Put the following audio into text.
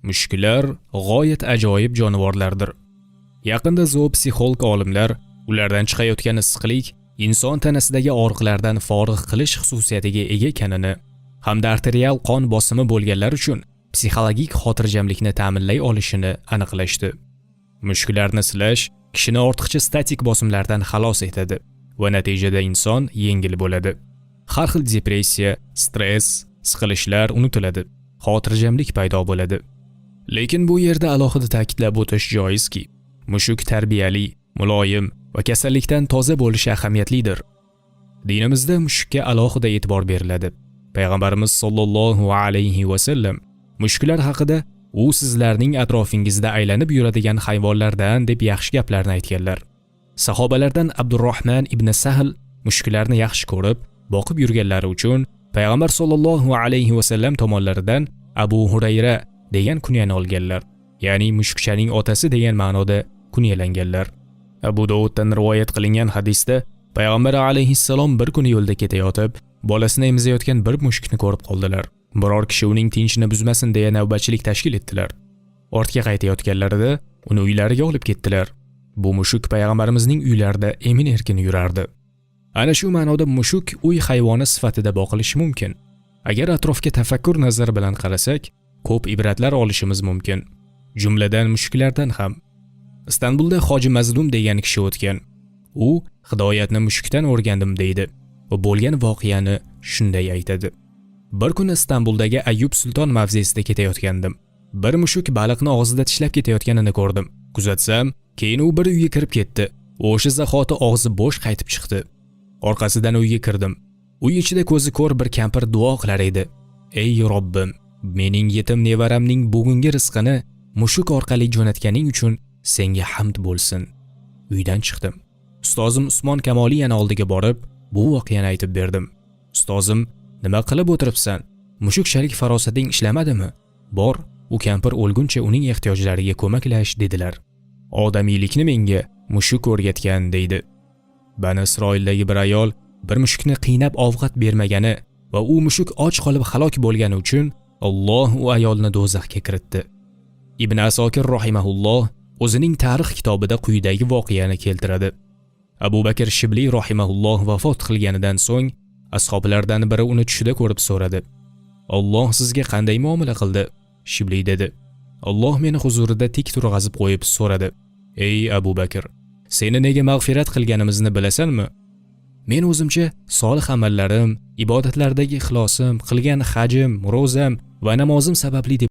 Mushuklar g'oyat ajoyib jonivorlardir. Yaqinda zoopsixolog olimlar ulardan chiqayotgan issiqlik inson tanasidagi og'riqlardan forig' qilish xususiyatiga ega ekanini hamda arterial qon bosimi bo'lganlar uchun psixologik xotirjamlikni ta'minlay olishini aniqlashdi. Mushuklarni silash kishini ortiqcha statik bosimlardan xalos etadi va natijada inson yengil bo'ladi. Har xil depressiya, stress, siqilishlar unutiladi, xotirjamlik paydo bo'ladi. Lekin bu yerda alohida ta'kidlab o'tish joizki, mushuk tarbiyali, muloyim va kasallikdan toza bo'lishi ahamiyatlidir. Dinimizda mushukka alohida e'tibor beriladi. Payg'ambarimiz sollallohu alayhi va sallam mushuklar haqida u sizlarning atrofingizda aylanib yuradigan hayvonlardan deb yaxshi gaplarni aytganlar. Sahobalardan Abdurrahman ibn Sahl mushuklarni yaxshi ko'rib, boqib yurganlari uchun Payg'ambar sollallohu alayhi va sallam tomonlaridan Abu Hurayra degan kunyani olganlar. Ya'ni mushukchaning otasi degan ma'noda kunyalanganlar. Abu Dovuddan rivoyat qilingan hadisda Payg'ambar alayhissalom bir kuni yo'lda ketayotib, bolasini emizayotgan bir mushukni ko'rib qoldilar. Biror kishi uning tinchini buzmasin deya navbatchilik tashkil etdilar. Ortga qaytayotganlarida uni uylariga olib ketdilar. Bu mushuk payg'ambarimizning uylarida emin-erkin yurardi. Ana shu ma'noda mushuk uy hayvoni sifatida boqilishi mumkin. Agar atrofga tafakkur nazari bilan qarasak, ko'p ibratlar olishimiz mumkin. Jumladan mushuklardan ham. Istanbulda Hoji Mazlum degan kishi o'tgan. U hidoyatni mushukdan o'rgandim deydi va bo'lgan voqeani shunday aytadi. Bir kuni Istanbuldagi Ayyub Sulton mavzesida ketayotgandim. Bir mushuk baliqni og'zida tishlab ketayotganini ko'rdim. Kuzatsam, keyin u bir uyga kirib ketdi. O'sha zahoti og'zi bo'sh qaytib chiqdi. Orqasidan uyga kirdim. Uy ichida ko'zi ko'r bir kampir duo qilar edi. Ey Robbim, mening yetim nevaramning bugungi rizqini mushuk orqali jo'natganing uchun senga hamd bo'lsin. Uydan chiqdim. Ustozim Usmon Kamoli yana oldiga borib, bu voqeani aytib berdim. Ustozim, nima qilib o'tiribsan? Mushukchalik farosating ishlamadimi? Bor, u kampir o'lguncha uning ehtiyojlariga ko'maklash dedilar. Odamiylikni menga mushuk o'rgatgan deydi. Bani Isroildagi bir ayol bir mushukni qiynab ovqat bermagani va u mushuk och qolib halok bo'lgani uchun Alloh u ayolni do'zaxga kiritdi. Ibn Asokir rahimahulloh o'zining tarix kitobida quyidagi voqeani keltiradi. Abu Bakr Shibli rahimahulloh vafot qilganidan so'ng ashoblardan biri uni tushida ko'rib so'radi. Alloh sizga qanday muomala qildi? Shibli dedi. Alloh meni huzurida tik turg'azib qo'yib so'radi. Ey Abu Bakr, seni nega mag'firat qilganimizni bilasanmi? Men o'zimcha solih amallarim, ibodatlardagi ixlosim, qilgan hajim, ro'zam va namozim sababli deb